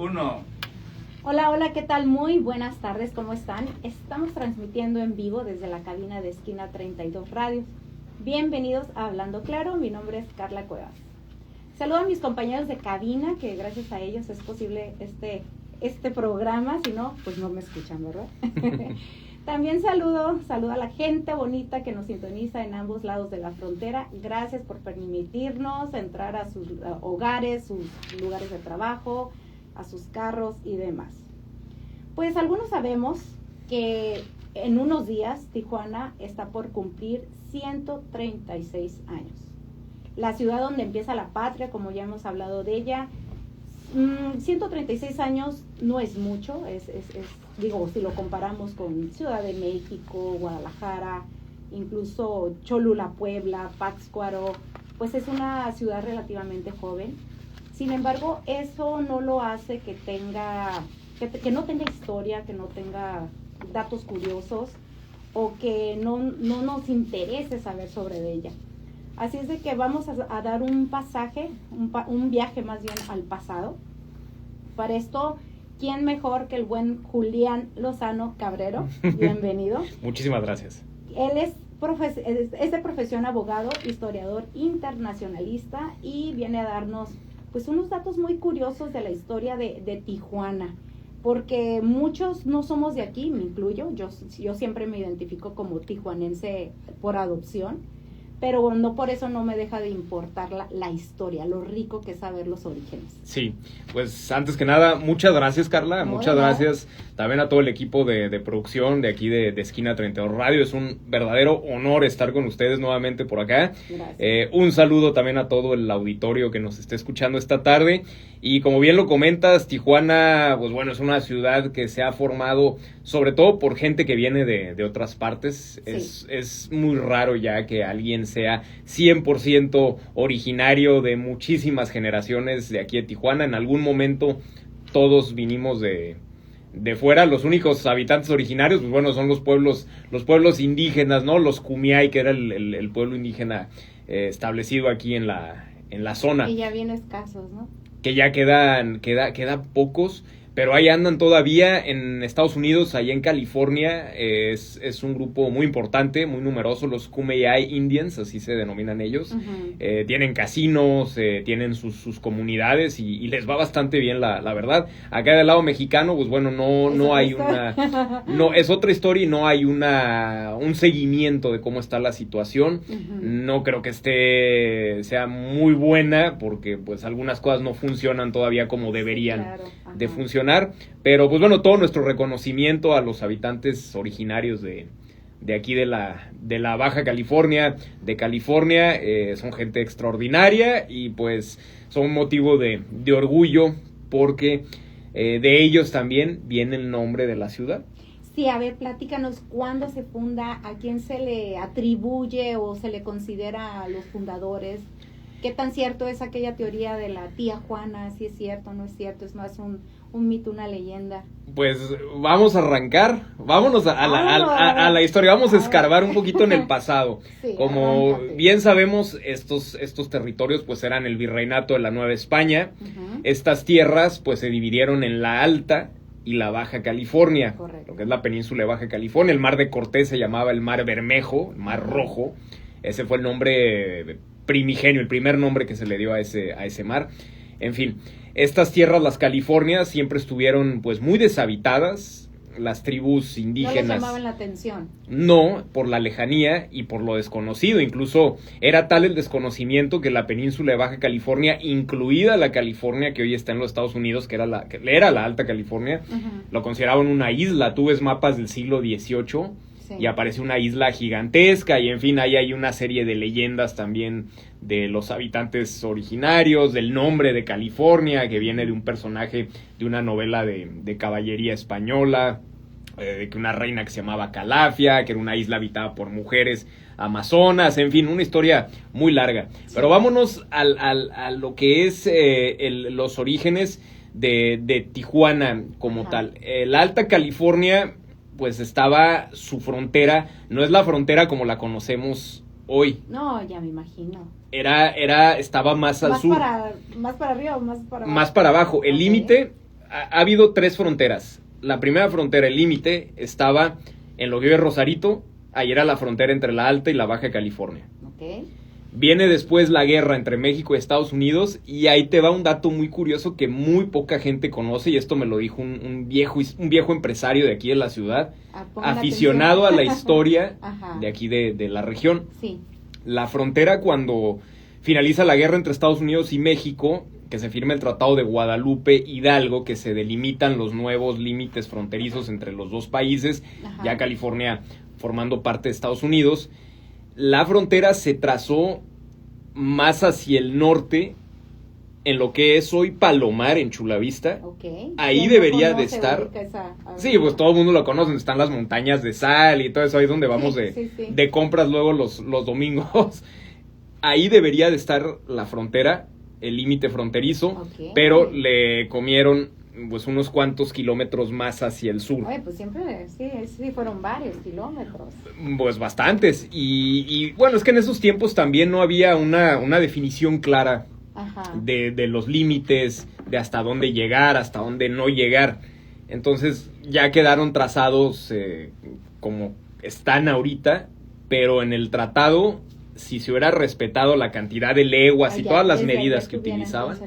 Uno. Hola, hola, ¿qué tal? Muy buenas tardes, ¿cómo están? Estamos transmitiendo en vivo desde la cabina de Esquina 32 Radio. Bienvenidos a Hablando Claro, mi nombre es Carla Cuevas. Saludo a mis compañeros de cabina, que gracias a ellos es posible este programa, si no, pues no me escuchan, ¿verdad? También saludo a la gente bonita que nos sintoniza en ambos lados de la frontera. Gracias por permitirnos entrar a sus hogares, sus lugares de trabajo, a sus carros y demás. Pues algunos sabemos que en unos días Tijuana está por cumplir 136 años. La ciudad donde empieza la patria, como ya hemos hablado de ella. 136 años no es mucho, digo, si lo comparamos con Ciudad de México, Guadalajara, incluso Cholula, Puebla, Pátzcuaro, pues es una ciudad relativamente joven. Sin embargo, eso no lo hace que no tenga historia, que no tenga datos curiosos o que no nos interese saber sobre ella. Así es de que vamos a dar un pasaje, un viaje más bien al pasado. Para esto, ¿quién mejor que el buen Julián Lozano Cabrero? Bienvenido. Muchísimas gracias. Él es de profesión abogado, historiador internacionalista y viene a darnos pues unos datos muy curiosos de la historia de Tijuana, porque muchos no somos de aquí, me incluyo, yo siempre me identifico como tijuanense por adopción, pero no por eso no me deja de importar la historia, lo rico que es saber los orígenes. Sí, pues antes que nada, muchas gracias, Carla, muchas gracias también a todo el equipo de producción de aquí de Esquina 32 Radio. Es un verdadero honor estar con ustedes nuevamente por acá. Un saludo también a todo el auditorio que nos esté escuchando esta tarde. Y como bien lo comentas, Tijuana, pues bueno, es una ciudad que se ha formado sobre todo por gente que viene de otras partes. Sí. Es muy raro ya que alguien sea 100% originario de muchísimas generaciones de aquí de Tijuana. En algún momento todos vinimos de fuera. Los únicos habitantes originarios, pues bueno, son los pueblos indígenas, ¿no? Los Kumiai, que era el pueblo indígena establecido aquí en la zona. Y ya bien escasos, ¿no? Que ya quedan pocos, pero ahí andan todavía. En Estados Unidos, allá en California, es un grupo muy importante, muy numeroso, los Kumeyaay Indians, así se denominan ellos. Uh-huh. Tienen casinos, tienen sus comunidades y les va bastante bien, la verdad. Acá del lado mexicano, pues bueno, no hay no, es otra historia y no hay un seguimiento de cómo está la situación. Uh-huh. No creo que sea muy buena, porque pues algunas cosas no funcionan todavía como deberían. Sí, claro. De funcionar, pero pues bueno, todo nuestro reconocimiento a los habitantes originarios de aquí de la Baja California, de California. Son gente extraordinaria y pues son motivo de orgullo, porque de ellos también viene el nombre de la ciudad. Sí, a ver, platícanos cuándo se funda, a quién se le atribuye o se le considera a los fundadores. ¿Qué tan cierto es aquella teoría de la tía Juana? ¿Si es cierto, no es cierto? Es más un mito, una leyenda. Pues vamos a arrancar, vámonos a la historia, vamos a escarbar un poquito en el pasado. Sí, como arráncate. Bien sabemos, estos territorios pues eran el virreinato de la Nueva España. Uh-huh. Estas tierras pues se dividieron en la Alta y la Baja California. Correcto. Lo que es la península de Baja California. El mar de Cortés se llamaba el Mar Bermejo, el Mar Rojo. Ese fue el nombre primigenio, el primer nombre que se le dio a ese mar. En fin, estas tierras, las Californias, siempre estuvieron pues muy deshabitadas. Las tribus indígenas... ¿No les llamaban la atención? No, por la lejanía y por lo desconocido. Incluso era tal el desconocimiento que la península de Baja California, incluida la California que hoy está en los Estados Unidos, que era la Alta California, uh-huh, lo consideraban una isla. Tú ves mapas del siglo XVIII... Sí. Y aparece una isla gigantesca y en fin, ahí hay una serie de leyendas también de los habitantes originarios, del nombre de California, que viene de un personaje de una novela de caballería española, de que una reina que se llamaba Calafia, que era una isla habitada por mujeres amazonas, en fin, una historia muy larga. Sí. Pero vámonos a lo que es los orígenes de Tijuana como tal. La Alta California... pues estaba su frontera, no es la frontera como la conocemos hoy. No, ya me imagino. Estaba más al sur. Más para arriba o más para abajo. Más para abajo. El límite ha habido 3 fronteras. La primera frontera, el límite, estaba en lo que hoy es Rosarito. Ahí era la frontera entre la Alta y la Baja California. Ok. Viene después la guerra entre México y Estados Unidos, y ahí te va un dato muy curioso que muy poca gente conoce, y esto me lo dijo un viejo empresario de aquí de la ciudad, aficionado atención. a la historia Ajá. de aquí de la región. Sí. La frontera, cuando finaliza la guerra entre Estados Unidos y México, que se firma el Tratado de Guadalupe Hidalgo, que se delimitan los nuevos límites fronterizos entre los dos países, Ajá. ya California formando parte de Estados Unidos. La frontera se trazó más hacia el norte, en lo que es hoy Palomar, en Chula Vista. Okay. Ahí debería de estar. Sí, pues todo el mundo lo conoce, están las montañas de sal y todo eso, ahí donde vamos sí. de compras luego los domingos. Ahí debería de estar la frontera, el límite fronterizo, Okay. pero le comieron pues unos cuantos kilómetros más hacia el sur. Oye, pues siempre, sí, fueron varios kilómetros. Pues bastantes, y bueno, es que en esos tiempos también no había una definición clara Ajá. de los límites, de hasta dónde llegar, hasta dónde no llegar. Entonces ya quedaron trazados como están ahorita, pero en el tratado, si se hubiera respetado la cantidad de leguas y todas las medidas que utilizaban,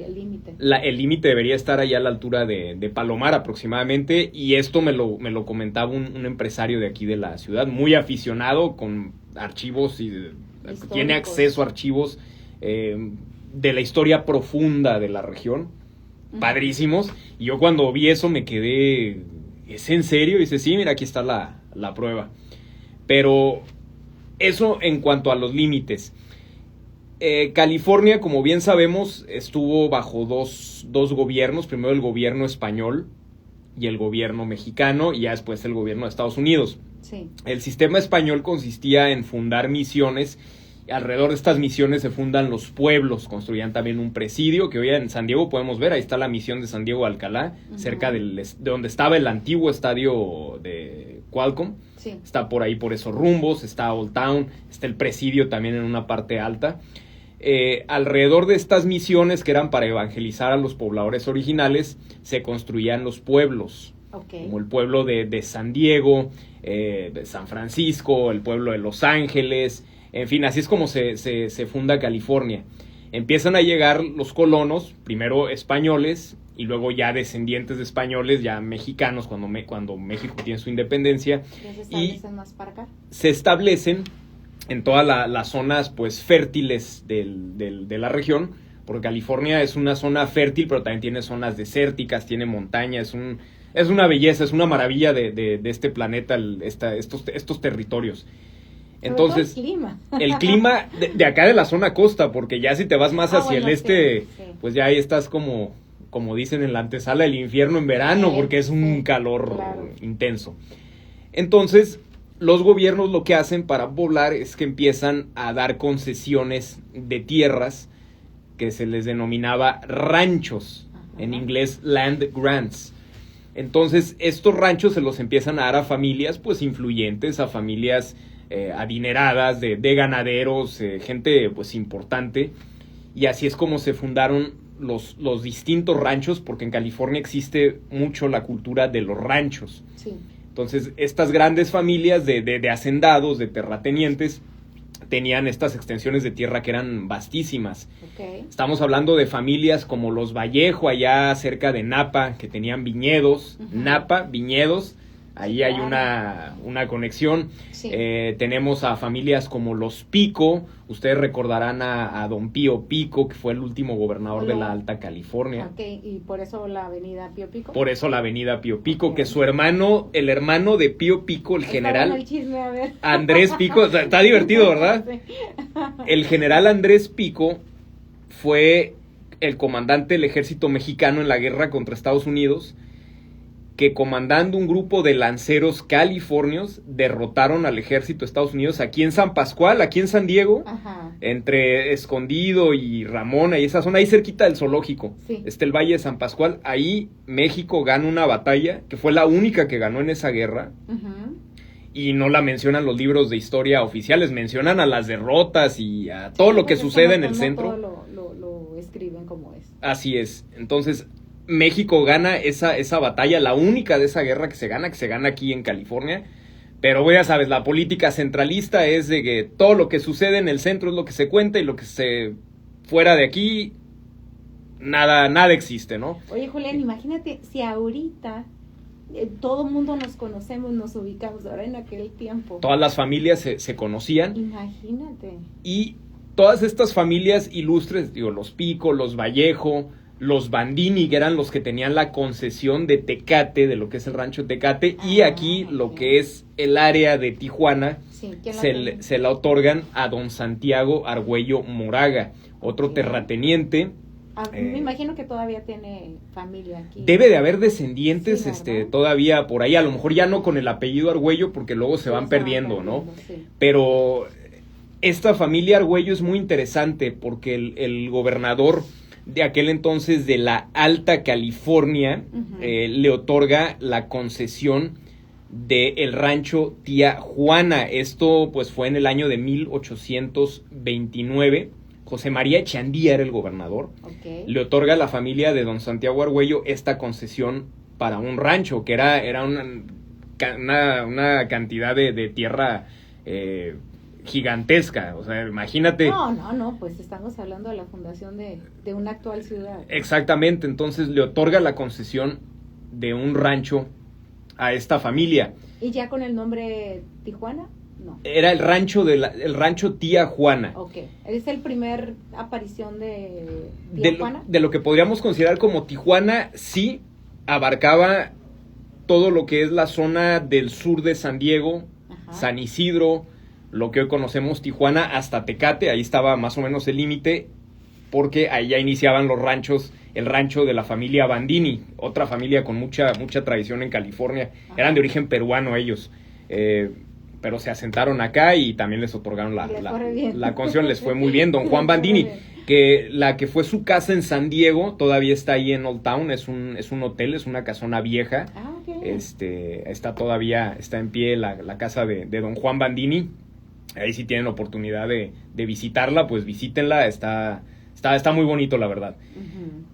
el límite. El límite debería estar allá a la altura de Palomar aproximadamente, y esto me lo comentaba un empresario de aquí de la ciudad, muy aficionado, con archivos y tiene acceso a archivos de la historia profunda de la región, padrísimos, y yo cuando vi eso me quedé, ¿es en serio? Y dice, sí, mira, aquí está la prueba. Pero eso en cuanto a los límites. California, como bien sabemos, estuvo bajo dos gobiernos. Primero el gobierno español y el gobierno mexicano, y ya después el gobierno de Estados Unidos. Sí. El sistema español consistía en fundar misiones. Alrededor de estas misiones se fundan los pueblos, construían también un presidio, que hoy en San Diego podemos ver, ahí está la misión de San Diego Alcalá, cerca de donde estaba el antiguo estadio de Qualcomm. Sí. Está por ahí, por esos rumbos, está Old Town, está el presidio también en una parte alta. Alrededor de estas misiones, que eran para evangelizar a los pobladores originales, se construían los pueblos, como el pueblo de San Diego, de San Francisco, el pueblo de Los Ángeles, en fin, así es como se funda California. Empiezan a llegar los colonos, primero españoles, y luego ya descendientes de españoles, ya mexicanos, cuando México tiene su independencia. ¿Ya se establecen más para acá? Se establecen en todas las zonas pues fértiles de la región, porque California es una zona fértil, pero también tiene zonas desérticas, tiene montañas, es una belleza, es una maravilla de este planeta, estos territorios. Entonces, el clima de acá de la zona costa, porque ya si te vas más hacia el este, sí. Pues ya ahí estás como dicen en la antesala del infierno en verano, porque es un calor intenso. Entonces, los gobiernos lo que hacen para poblar es que empiezan a dar concesiones de tierras que se les denominaba ranchos, en inglés land grants. Entonces, estos ranchos se los empiezan a dar a familias pues influyentes, a familias adineradas, de ganaderos, gente pues importante, y así es como se fundaron los distintos ranchos, porque en California existe mucho la cultura de los ranchos. Sí. Entonces, estas grandes familias de hacendados, de terratenientes, tenían estas extensiones de tierra que eran vastísimas. Estamos hablando de familias como los Vallejo, allá cerca de Napa, que tenían viñedos. Napa, viñedos, ahí hay una conexión. Sí. Tenemos a familias como los Pico. Ustedes recordarán a don Pío Pico, que fue el último gobernador de la Alta California. Y por eso la avenida Pío Pico. Por eso la avenida Pío Pico, que su hermano, el hermano de Pío Pico, el general el chisme, a ver. Andrés Pico, está divertido, ¿verdad? Sí. El general Andrés Pico fue el comandante del ejército mexicano en la guerra contra Estados Unidos, que comandando un grupo de lanceros californios derrotaron al ejército de Estados Unidos aquí en San Pascual, aquí en San Diego. Ajá. Entre Escondido y Ramona y esa zona, ahí cerquita del zoológico. Sí. Está el Valle de San Pascual. Ahí México gana una batalla, que fue la única que ganó en esa guerra. Y no la mencionan los libros de historia oficiales, mencionan a las derrotas y a todo lo que sucede en el centro. Todo lo escriben como es. Así es. Entonces, México gana esa batalla, la única de esa guerra que se gana aquí en California. Pero ya sabes, la política centralista es de que todo lo que sucede en el centro es lo que se cuenta y lo que se fuera de aquí, nada existe, ¿no? Oye, Julián, imagínate si ahorita todo mundo nos conocemos, nos ubicamos, ahora en aquel tiempo. Todas las familias se conocían. Imagínate. Y todas estas familias ilustres, digo, los Pico, los Vallejo, los Bandini, que eran los que tenían la concesión de Tecate, de lo que es el rancho Tecate, y aquí okay. Lo que es el área de Tijuana, sí, se la otorgan a don Santiago Argüello Moraga, otro okay. terrateniente. Me imagino que todavía tiene familia aquí. Debe de haber descendientes sí, todavía por ahí, a lo mejor ya no con el apellido Argüello, porque luego se van perdiendo, ¿no? Sí. Pero esta familia Argüello es muy interesante porque el gobernador de aquel entonces de la Alta California le otorga la concesión del rancho Tía Juana. Esto pues fue en el año de 1829. José María Echandía era el gobernador. Okay. Le otorga a la familia de don Santiago Argüello esta concesión para un rancho, que era una cantidad de tierra gigantesca. O sea, imagínate. No, pues estamos hablando de la fundación de una actual ciudad. Exactamente, entonces le otorga la concesión de un rancho a esta familia. ¿Y ya con el nombre Tijuana? No. Era el rancho el rancho Tía Juana. Ok, ¿es el primer aparición de Tía Juana? De lo que podríamos considerar como Tijuana, sí, abarcaba todo lo que es la zona del sur de San Diego, San Isidro, lo que hoy conocemos Tijuana, hasta Tecate, ahí estaba más o menos el límite, porque ahí ya iniciaban los ranchos, el rancho de la familia Bandini, otra familia con mucha tradición en California. Eran de origen peruano ellos, pero se asentaron acá y también les otorgaron la concesión, les fue muy bien. Don Juan Bandini, que la que fue su casa en San Diego, todavía está ahí en Old Town, es un hotel, es una casona vieja, está en pie la casa de don Juan Bandini. Ahí si tienen oportunidad de visitarla, pues visítenla, está muy bonito, la verdad.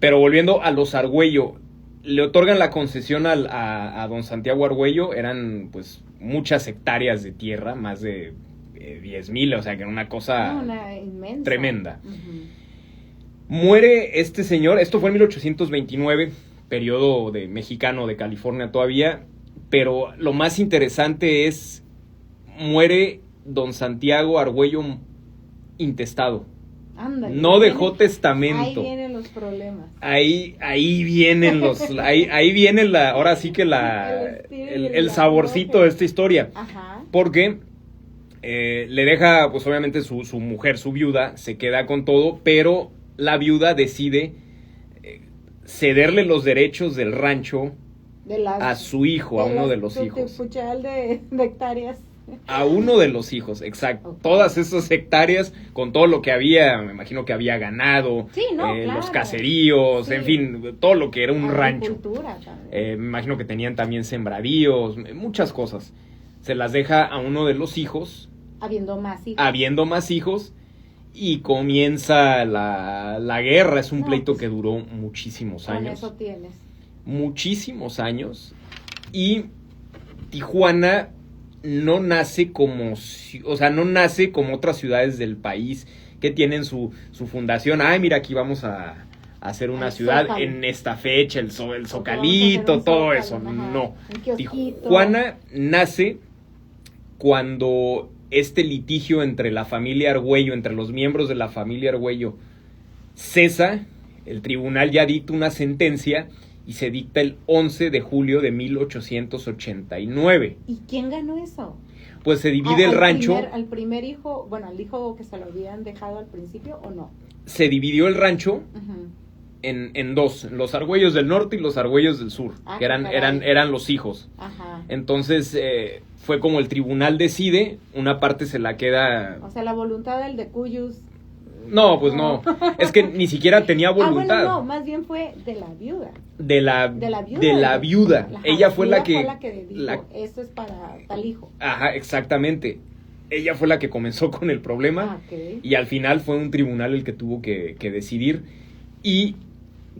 Pero volviendo a los Argüello, le otorgan la concesión a don Santiago Argüello, eran pues muchas hectáreas de tierra, más de 10,000, o sea que era una cosa inmensa, tremenda. Muere este señor, esto fue en 1829, periodo mexicano de California todavía, pero lo más interesante es, muere don Santiago Argüello intestado. Ándale, no dejó testamento. Ahí vienen los problemas. Ahí vienen ahí viene ahora sí que el saborcito de esta historia. Ajá. Porque le deja, pues obviamente su mujer, su viuda, se queda con todo, pero la viuda decide cederle los derechos del rancho a su hijo, a uno de los hijos. De hectáreas. A uno de los hijos, exacto. Okay. Todas esas hectáreas, con todo lo que había, me imagino que había ganado, claro. Los caseríos, en fin, todo lo que era un rancho. Me imagino que tenían también sembradíos, muchas cosas. Se las deja a uno de los hijos. Habiendo más hijos. Y comienza la guerra. Es un pleito que duró muchísimos años. Eso tienes. Muchísimos años. Y Tijuana no nace como otras ciudades del país que tienen su fundación. Ay, mira, aquí vamos a hacer una ciudad Zócalo. En esta fecha, el Zocalito, todo eso. No. Tijuana nace cuando este litigio entre la familia Argüello, entre los miembros de la familia Argüello, cesa. El tribunal ya dicta una sentencia y se dicta el 11 de julio de 1889. ¿Y quién ganó eso? Pues se divide el rancho. ¿Al primer hijo, bueno, al hijo que se lo habían dejado al principio o no? Se dividió el rancho en dos, los Argüellos del norte y los Argüellos del sur, que eran los hijos. Ajá. Entonces fue como el tribunal decide, una parte se la queda... O sea, la voluntad del de Cuyus... No, pues no. Es que ni siquiera tenía voluntad. No, más bien fue de la viuda. De la viuda. Ella fue la que dijo, esto es para tal hijo. Ajá, exactamente. Ella fue la que comenzó con el problema. Y al final fue un tribunal el que tuvo que decidir. Y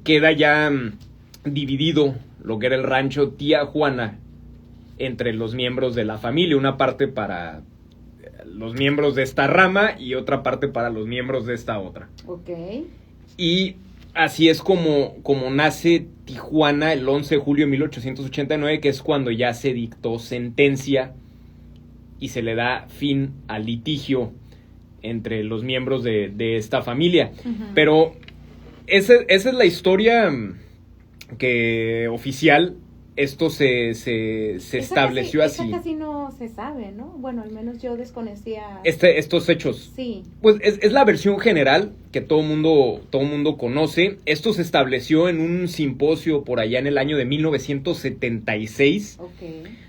queda ya dividido lo que era el rancho Tía Juana entre los miembros de la familia, una parte para los miembros de esta rama y otra parte para los miembros de esta otra. Ok. Y así es como nace Tijuana el 11 de julio de 1889, que es cuando ya se dictó sentencia y se le da fin al litigio entre los miembros de esta familia. Uh-huh. Pero esa es la historia que oficial. Esto se estableció así. Esa casi no se sabe, ¿no? Bueno, al menos yo desconocía... Estos hechos. Sí. Pues es la versión general que todo mundo conoce. Esto se estableció en un simposio por allá en el año de 1976. Ok.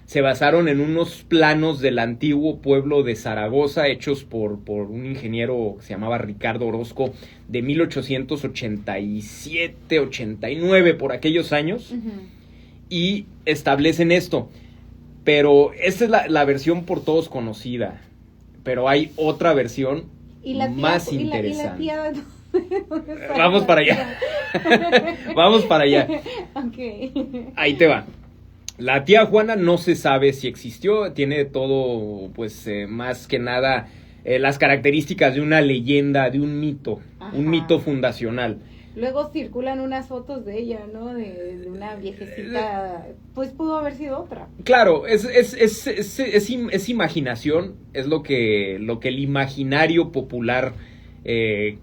Se basaron en unos planos del antiguo pueblo de Zaragoza, hechos por un ingeniero que se llamaba Ricardo Orozco, de 1887, 89, por aquellos años. Uh-huh. Y establecen esto. Pero esta es la versión por todos conocida. Pero hay otra versión más interesante. ¿Y la tía Vamos para allá. Vamos para allá. Okay. Ahí te va. La tía Juana no se sabe si existió. Tiene todo, pues, más que nada, las características de una leyenda, de un mito. Ajá. Un mito fundacional. Luego circulan unas fotos de ella, ¿no? De una viejecita, pues pudo haber sido otra. Claro, es imaginación, es lo que el imaginario popular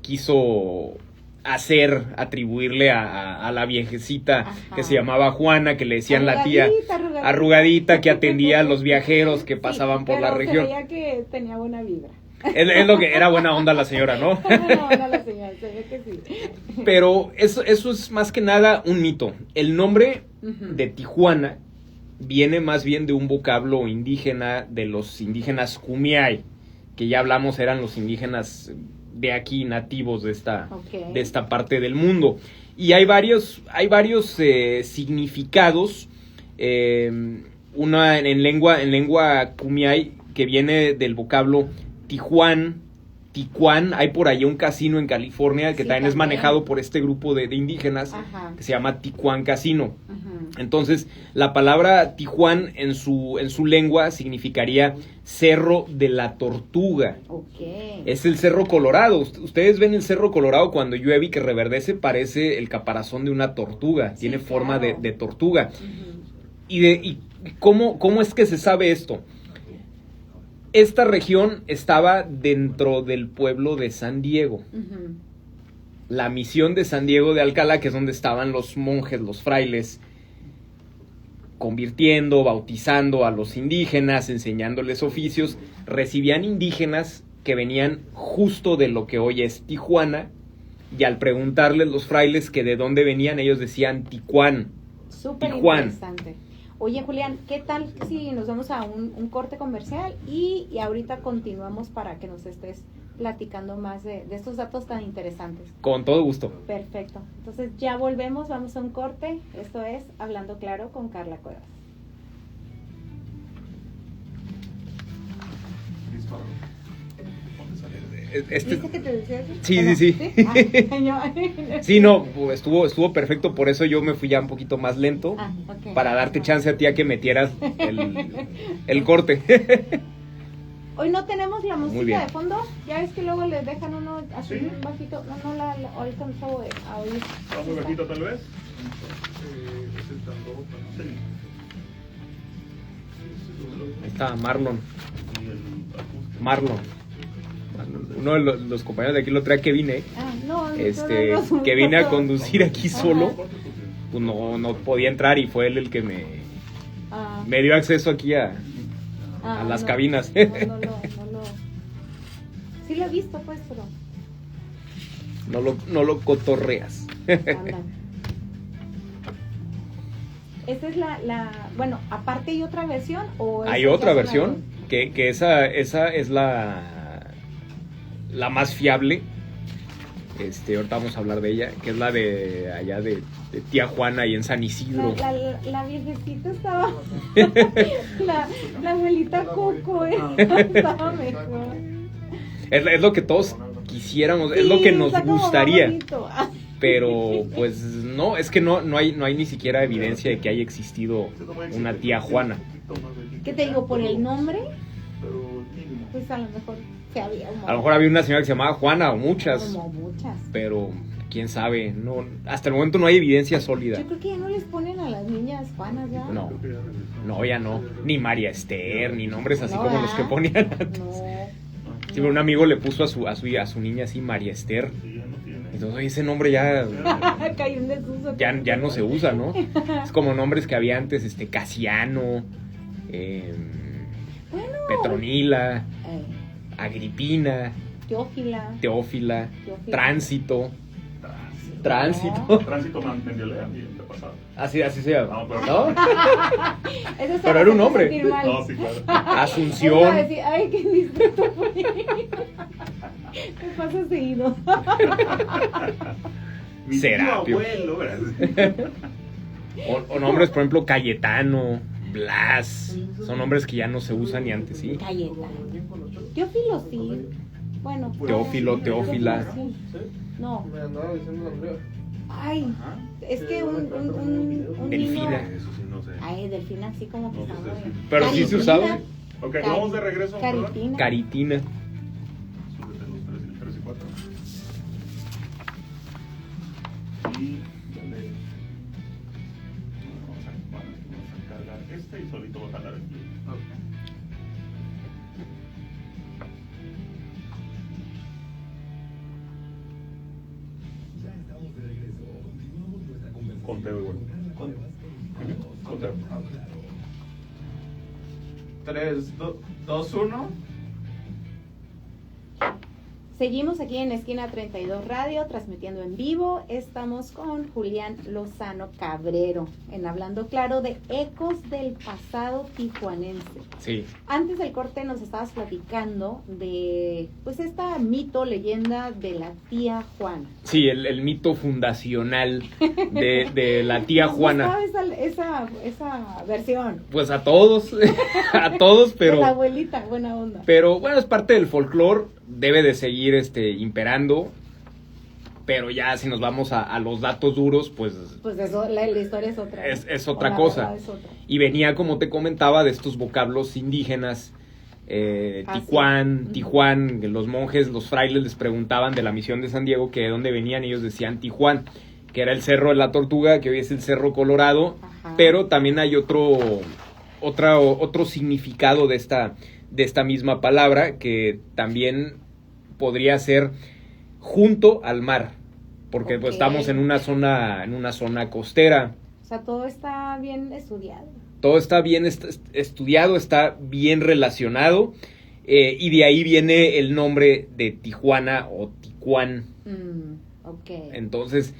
quiso hacer, atribuirle a la viejecita. Ajá. Que se llamaba Juana, que le decían la tía arrugadita, que atendía a los viajeros que pasaban por la región. Se veía que tenía buena vibra. Es lo que era buena onda la señora, ¿no? Buena onda la señora, se ve que sí. Pero eso es más que nada un mito. El nombre de Tijuana viene más bien de un vocablo indígena, de los indígenas Kumeyaay, que ya hablamos, eran los indígenas de aquí, nativos de esta parte del mundo. Y hay varios significados. Una en lengua Kumeyaay, que viene del vocablo Tijuán, hay por ahí un casino en California que también es manejado por este grupo de indígenas. Ajá. Que se llama Tijuán Casino. Uh-huh. Entonces, la palabra Tijuán en su lengua significaría Cerro de la Tortuga. Okay. Es el Cerro Colorado. Ustedes ven el Cerro Colorado cuando llueve y que reverdece, parece el caparazón de una tortuga. Sí, tiene forma de tortuga. Uh-huh. ¿Y cómo es que se sabe esto? Esta región estaba dentro del pueblo de San Diego. Uh-huh. La misión de San Diego de Alcalá, que es donde estaban los monjes, los frailes, convirtiendo, bautizando a los indígenas, enseñándoles oficios. Recibían indígenas que venían justo de lo que hoy es Tijuana, y al preguntarles los frailes que de dónde venían, ellos decían Tijuán. Súper interesante. Oye, Julián, ¿qué tal si nos vamos a un corte comercial y ahorita continuamos para que nos estés platicando más de estos datos tan interesantes? Con todo gusto. Perfecto. Entonces ya volvemos, vamos a un corte. Esto es Hablando Claro con Carla Cuevas. ¿Viste que te decía eso? Sí, bueno, sí. Sí, no, estuvo perfecto, por eso yo me fui ya un poquito más lento, okay. Para darte chance a ti a que metieras el corte. Hoy no tenemos la música de fondo, ya ves que luego les dejan uno así ¿sí? Bajito, no la alcanzó a oír. ¿Muy bajito tal vez? Ahí está Marlon. Uno de los compañeros de aquí lo trae que vine. Que vine a conducir aquí solo. Pues no podía entrar y fue él el que me dio acceso aquí a las cabinas. No. Sí lo he visto, pues, pero no lo cotorreas. Esa es bueno, aparte hay otra versión o hay otra versión que esa es la más fiable. Ahorita vamos a hablar de ella, que es la de allá de tía Juana y en San Isidro. La viejecita estaba la abuelita Coco estaba mejor. Es lo que todos quisiéramos, sí, es lo que nos gustaría. Pero pues No, es que no hay ni siquiera evidencia de que haya existido una tía Juana. ¿Qué te digo? Por el nombre, pues a lo mejor se había A lo mejor había una señora que se llamaba Juana o muchas. Como muchas. Pero quién sabe, no, hasta el momento no hay evidencia sólida. Yo creo que ya no les ponen a las niñas Juanas, ¿ya? No, ya no. Ni María Esther, ni nombres así No, como los que ponían antes. No. Sí, un amigo le puso a su niña así María Esther. Entonces, oye, ese nombre ya Cayó en desuso. ya no se usa, ¿no? Es como nombres que había antes, Casiano, Petronila, Agripina, Teófila, Tránsito. Tránsito Mendelea, bien de pasado. Así se llama. No, pero ¿no? Eso Pero era un hombre. sentir mal. No, sí, claro. Asunción. Iba a decir, ay, qué indiscreto fue. Me pasa seguido. Mi Serapio. tío abuelo, ¿verdad? O nombres, por ejemplo, Cayetano, Blas. Son nombres que ya no se usan ni antes, ¿sí? Cayetano. Teófilo sí. Bueno. Teófilo, Teófila. Sí. No. Me andaba diciendo el nombre. Ay, es que un Delfina. niño... Eso sí, no sé. Ay, Delfina así como que No, está pues, muy... Pero sí se usaba. Ok, vamos de regreso. ¿verdad? Caritina. Caritina. Súbete los 3 y 4. Y dale. Vamos a cargar y solito va a jalar el clip. Conteo igual. Conteo. 3, 2, 1. Seguimos aquí en Esquina 32 Radio, transmitiendo en vivo. Estamos con Julián Lozano Cabrero, en Hablando Claro, de Ecos del Pasado Tijuanense. Sí. Antes del corte nos estabas platicando de, pues, esta mito, leyenda de la tía Juana. Sí, el mito fundacional de la tía Juana. ¿Nos gustaba esa versión? Pues a todos, De la pero abuelita, buena onda. bueno, es parte del folclore, debe de seguir imperando, pero ya si nos vamos a los datos duros, pues eso, la historia es otra. es ¿no? otra O la cosa. verdad es otra. Y venía, como te comentaba, de estos vocablos indígenas, Tijuán, que los monjes, los frailes les preguntaban de la misión de San Diego que de dónde venían, ellos decían Tijuán, que era el Cerro de la Tortuga, que hoy es el Cerro Colorado. Ajá. Pero también hay otro significado de esta misma palabra, que también podría ser junto al mar, porque pues estamos en una zona costera. O sea, todo está bien estudiado. Todo está bien estudiado, está bien relacionado, y de ahí viene el nombre de Tijuana o Tijuán. Okay. Entonces,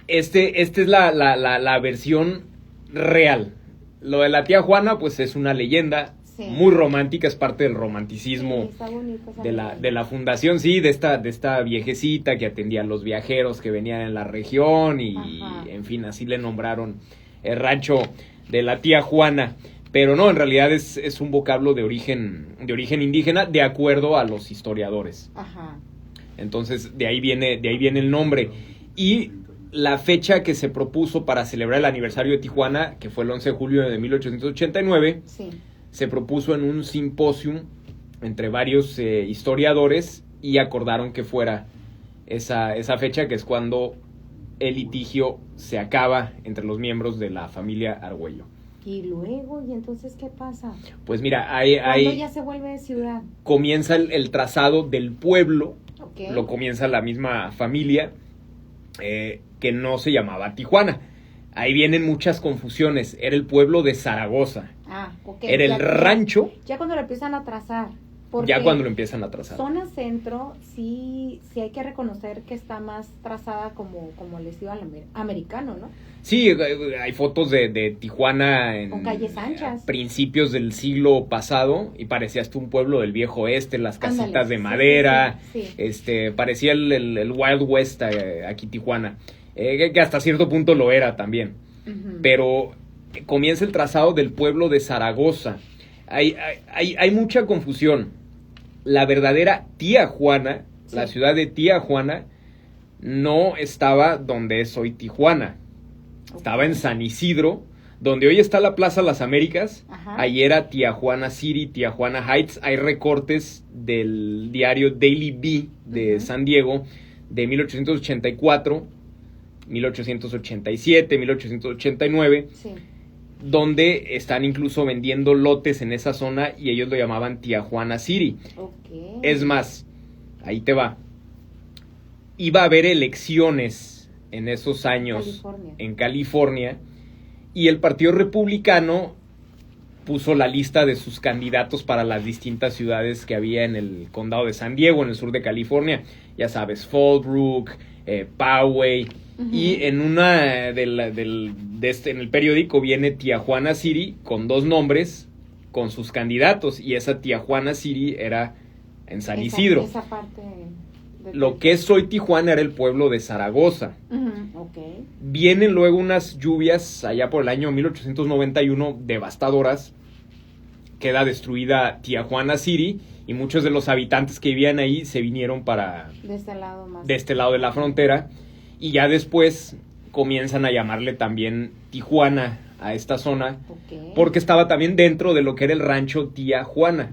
esta es la versión real. Lo de la tía Juana, pues es una leyenda. Sí. Muy romántica, es parte del romanticismo, sí, de la fundación, sí, de esta viejecita que atendía a los viajeros que venían en la región y en fin, así le nombraron el rancho de la tía Juana. Pero no, en realidad es un vocablo de origen indígena, de acuerdo a los historiadores. Ajá. Entonces, de ahí viene el nombre. Y la fecha que se propuso para celebrar el aniversario de Tijuana, que fue el 11 de julio de 1889, sí, se propuso en un simposium entre varios historiadores y acordaron que fuera esa fecha, que es cuando el litigio se acaba entre los miembros de la familia Argüello. ¿Y luego? ¿Y entonces qué pasa? Pues mira, ¿cuándo ya se vuelve ciudad? Comienza el trazado del pueblo, okay, lo comienza la misma familia, que no se llamaba Tijuana. Ahí vienen muchas confusiones. Era el pueblo de Zaragoza. Okay. Era el rancho. Ya cuando lo empiezan a trazar. Ya cuando lo empiezan a trazar. Zona centro, sí hay que reconocer que está más trazada como el estilo americano, ¿no? Sí, hay fotos de Tijuana con calles anchas, principios del siglo pasado, y parecía hasta un pueblo del viejo oeste, las casitas de madera, sí. Parecía el Wild West aquí Tijuana, que hasta cierto punto lo era también. Pero comienza el trazado del pueblo de Zaragoza. Hay mucha confusión. La verdadera tía Juana, sí, la ciudad de Tía Juana, no estaba donde es hoy Tijuana. Estaba en San Isidro, donde hoy está la Plaza Las Américas. Ajá. Ahí era Tijuana City, Tijuana Heights. Hay recortes del diario Daily Bee de San Diego de 1884, 1887, 1889, Sí. donde están incluso vendiendo lotes en esa zona y ellos lo llamaban Tijuana City. Ok. Es más, ahí te va. Iba a haber elecciones en esos años California. en California y el Partido Republicano puso la lista de sus candidatos para las distintas ciudades que había en el condado de San Diego, en el sur de California. Ya sabes, Fallbrook, Poway. Y en una en el periódico viene Tijuana City con 2 nombres con sus candidatos. Y esa Tijuana City era en San Isidro. Esa parte de Lo que es hoy Tijuana era el pueblo de Zaragoza. Ok. Vienen luego unas lluvias allá por el año 1891 devastadoras. Queda destruida Tijuana City y muchos de los habitantes que vivían ahí se vinieron para De este lado más. de este lado de la frontera y ya después comienzan a llamarle también Tijuana a esta zona Ok. porque estaba también dentro de lo que era el rancho Tía Juana.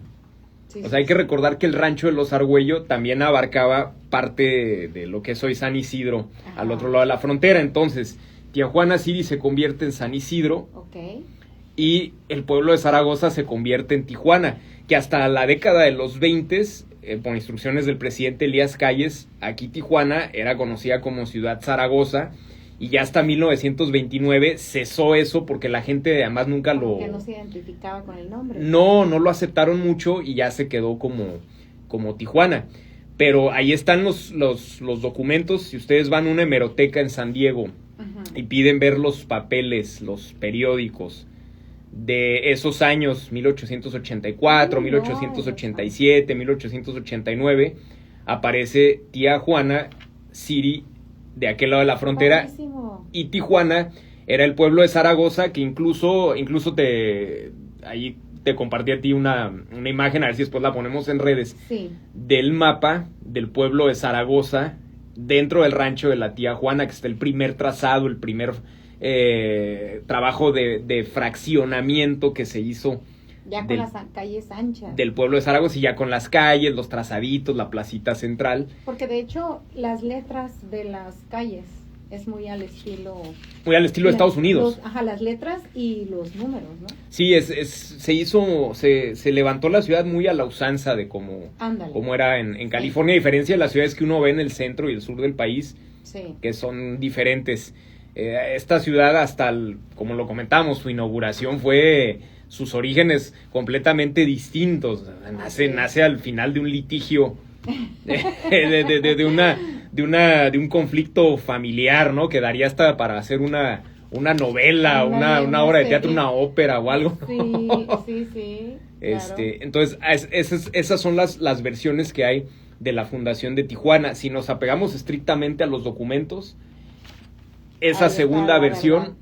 Sí, O sea, hay que recordar que el rancho de los Argüello también abarcaba parte de lo que es hoy San Isidro, Ajá. al otro lado de la frontera. Entonces, Tijuana City se convierte en San Isidro Ok. y el pueblo de Zaragoza se convierte en Tijuana, que hasta la década de los 20, por instrucciones del presidente Elías Calles, aquí Tijuana era conocida como Ciudad Zaragoza, y ya hasta 1929 cesó eso porque la gente además nunca lo... Que no se identificaba con el nombre. No lo aceptaron mucho y ya se quedó como Tijuana. Pero ahí están los documentos. Si ustedes van a una hemeroteca en San Diego y piden ver los papeles, los periódicos de esos años, 1884, 1887, 1889, aparece Tijuana City de aquel lado de la frontera. Padrísimo. Y Tijuana era el pueblo de Zaragoza, que incluso ahí te compartí a ti una imagen, a ver si después la ponemos en redes, Sí. del mapa del pueblo de Zaragoza, dentro del rancho de la tía Juana, que está el primer trazado, el primer trabajo de fraccionamiento que se hizo Ya con del- las calles anchas. del pueblo de Zaragoza, y ya con las calles, los trazaditos, la placita central. Porque de hecho las letras de las calles es muy al estilo... Muy al estilo de Estados Unidos. Las letras y los números, ¿no? Sí, se levantó la ciudad muy a la usanza de como Ándale. era en California, a diferencia de las ciudades que uno ve en el centro y el sur del país, Sí. que son diferentes. Esta ciudad, como lo comentamos, su inauguración sus orígenes completamente distintos. Nace al final de un litigio, de un conflicto familiar, ¿no? Que daría hasta para hacer una novela, Ándale, una obra de serie. teatro, una ópera o algo. Sí. Claro. Entonces, esas son las versiones que hay de la fundación de Tijuana. Si nos apegamos estrictamente a los documentos, esa Ahí está segunda la versión verdad.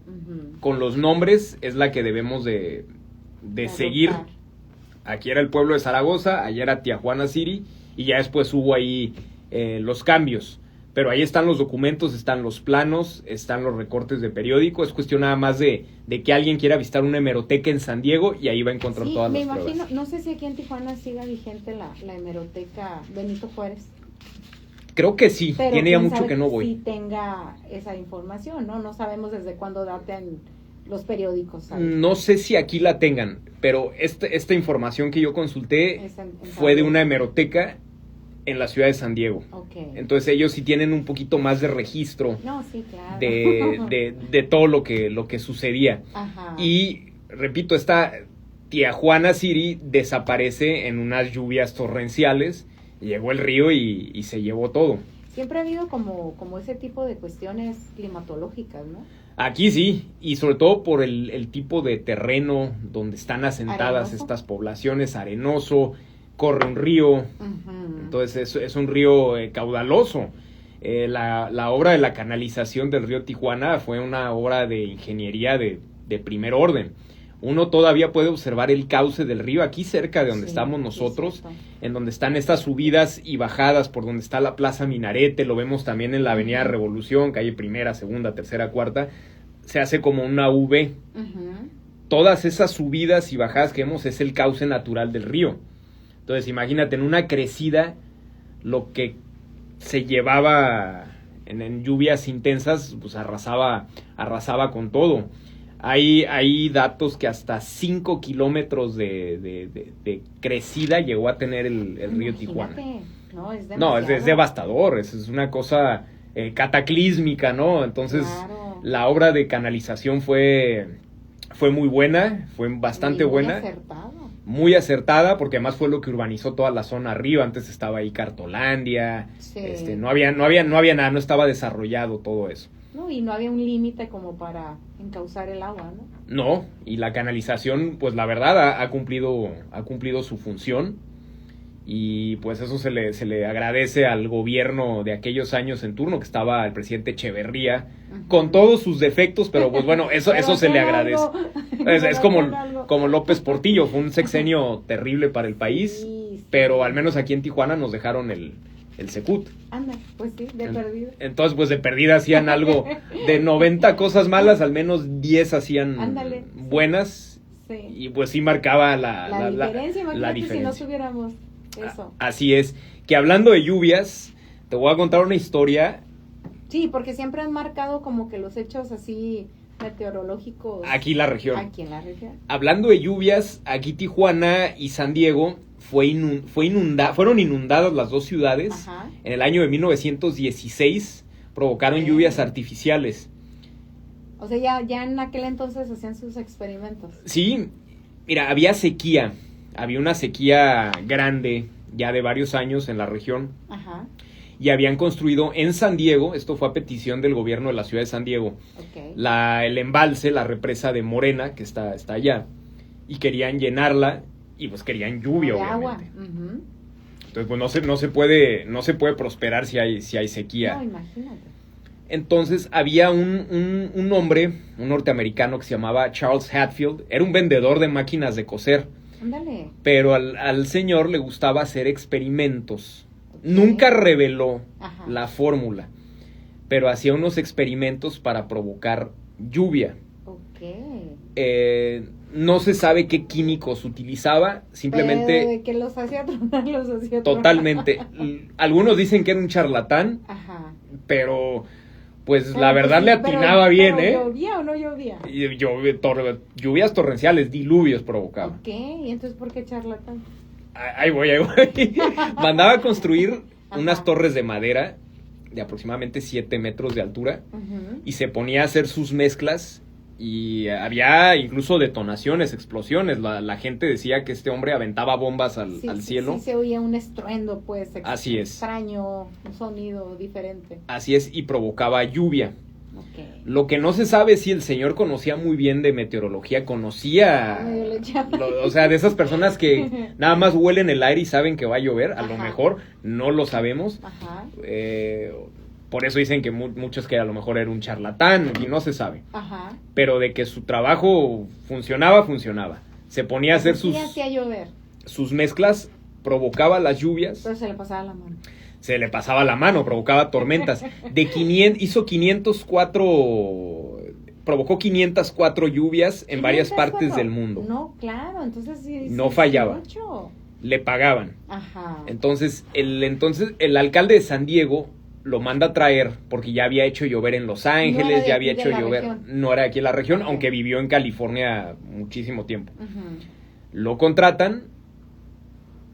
Ujú. con los nombres es la que debemos de seguir. Adoptar. Aquí era el pueblo de Zaragoza, allá era Tijuana City, y ya después hubo ahí los cambios. Pero ahí están los documentos, están los planos, están los recortes de periódico. Es cuestión nada más de que alguien quiera visitar una hemeroteca en San Diego y ahí va a encontrar Sí, todas me las imagino, pruebas. no sé si aquí en Tijuana siga vigente la hemeroteca Benito Juárez. Creo que sí, Pero tiene ya quién mucho sabe que no voy. si tenga esa información, ¿no? No sabemos desde cuándo datan los periódicos. ¿sabes? No sé si aquí la tengan, pero esta información que yo consulté Es en fue de San una Diego. hemeroteca en la ciudad de San Diego. Ok. Entonces ellos sí tienen un poquito más de registro No, sí, claro. de todo lo que sucedía. Ajá. Y repito, esta Tijuana City desaparece en unas lluvias torrenciales, llegó el río y se llevó todo. Siempre ha habido como ese tipo de cuestiones climatológicas, ¿no? Aquí sí, y sobre todo por el tipo de terreno donde están asentadas Arenoso. estas poblaciones, arenoso, corre un río, Ujú. entonces es un río caudaloso. La obra de la canalización del río Tijuana fue una obra de ingeniería de primer orden. Uno todavía puede observar el cauce del río aquí cerca de donde Sí, estamos sí, nosotros, es cierto. en donde están estas subidas y bajadas, por donde está la Plaza Minarete, lo vemos también en la Avenida Revolución, calle Primera, Segunda, Tercera, Cuarta. se hace como una V. Ujú. Todas esas subidas y bajadas que vemos es el cauce natural del río. Entonces, imagínate, en una crecida, lo que se llevaba en lluvias intensas, pues arrasaba con todo. Hay datos que hasta 5 kilómetros de crecida llegó a tener el río Imagínate. Tijuana. No, es No, demasiado. es devastador, es una cosa cataclísmica, ¿no? Entonces, Claro. la obra de canalización fue muy buena, fue bastante Y muy buena. acertado. Muy acertada, porque además fue lo que urbanizó toda la zona arriba. Antes estaba ahí Cartolandia, Sí. no había nada, no estaba desarrollado todo eso. No, y no había un límite como para encauzar el agua, ¿no? No, y la canalización, pues la verdad ha cumplido su función. Y pues eso se le agradece al gobierno de aquellos años en turno, que estaba el presidente Echeverría, Ujú. con todos sus defectos, pero pues bueno, eso Pero se le con agradece. algo. Es Pero como, con algo. como López Portillo, fue un sexenio terrible para el país, Sí, sí. pero al menos aquí en Tijuana nos dejaron el Secut. Anda, pues sí, de perdido. Entonces, pues de perdida hacían algo, de 90 cosas malas, al menos 10 hacían Ándale, sí. buenas, Sí. y pues sí marcaba La diferencia, imagínate la si no diferencia. tuviéramos eso. Así es, que hablando de lluvias, te voy a contar una historia. Sí, porque siempre han marcado como que los hechos así meteorológicos Aquí en la región. aquí en la región. Hablando de lluvias, aquí Tijuana y San Diego fueron inundadas las dos ciudades. Ajá. En el año de 1916 provocaron Ok. lluvias artificiales. O sea, ya en aquel entonces hacían sus experimentos. Sí, mira, había una sequía grande ya de varios años en la región. Ajá. Y habían construido en San Diego, esto fue a petición del gobierno de la ciudad de San Diego, Ok. el embalse, la represa de Morena, que está allá, y querían llenarla, y pues querían lluvia, De obviamente. agua. Ujú. Entonces, pues no se puede prosperar si hay sequía. No, imagínate. Entonces había un hombre, un norteamericano que se llamaba Charles Hatfield, era un vendedor de máquinas de coser, Ándale. pero al señor le gustaba hacer experimentos. Ok. Nunca reveló Ajá. la fórmula, pero hacía unos experimentos para provocar lluvia. Ok. No se sabe qué químicos utilizaba, Pero simplemente de que los hacía tronar, los hacía tronar. totalmente. Algunos dicen que era un charlatán, Ajá. pero pues Pero, la verdad pues, le sí, pero- atinaba bien, pero ¿llovía o no llovía? Lluvias torrenciales, diluvios provocaba. Ok, ¿y entonces por qué charlatán? Ahí voy. Mandaba a construir unas Ajá. torres de madera de aproximadamente 7 metros de altura Ujú. y se ponía a hacer sus mezclas y había incluso detonaciones, explosiones. La gente decía que este hombre aventaba bombas al Sí, cielo. Sí, se oía un estruendo, pues, Así es. extraño, un sonido diferente. Así es, y provocaba lluvia. Ok. Lo que no se sabe es si el señor conocía muy bien de meteorología, conocía... Medio le echaba. O sea, de esas personas que nada más huelen el aire y saben que va a llover, a lo Ajá. mejor no lo sabemos. Ajá, Por eso dicen que muchos que a lo mejor era un charlatán y no se sabe. ajá. Pero de que su trabajo funcionaba. Se ponía a hacer Sí hacía llover, sus mezclas, provocaba las lluvias, pero se le pasaba la mano. se le pasaba la mano, provocaba tormentas. Provocó 504 lluvias en varias 504. partes del mundo. No, claro, entonces sí. No sí, fallaba. mucho. Le pagaban. Ajá. Entonces el alcalde de San Diego lo manda a traer porque ya había hecho llover en Los Ángeles, No era de ya había aquí hecho de la llover. región. No era aquí en la región, Ok. aunque vivió en California muchísimo tiempo. Ujú. Lo contratan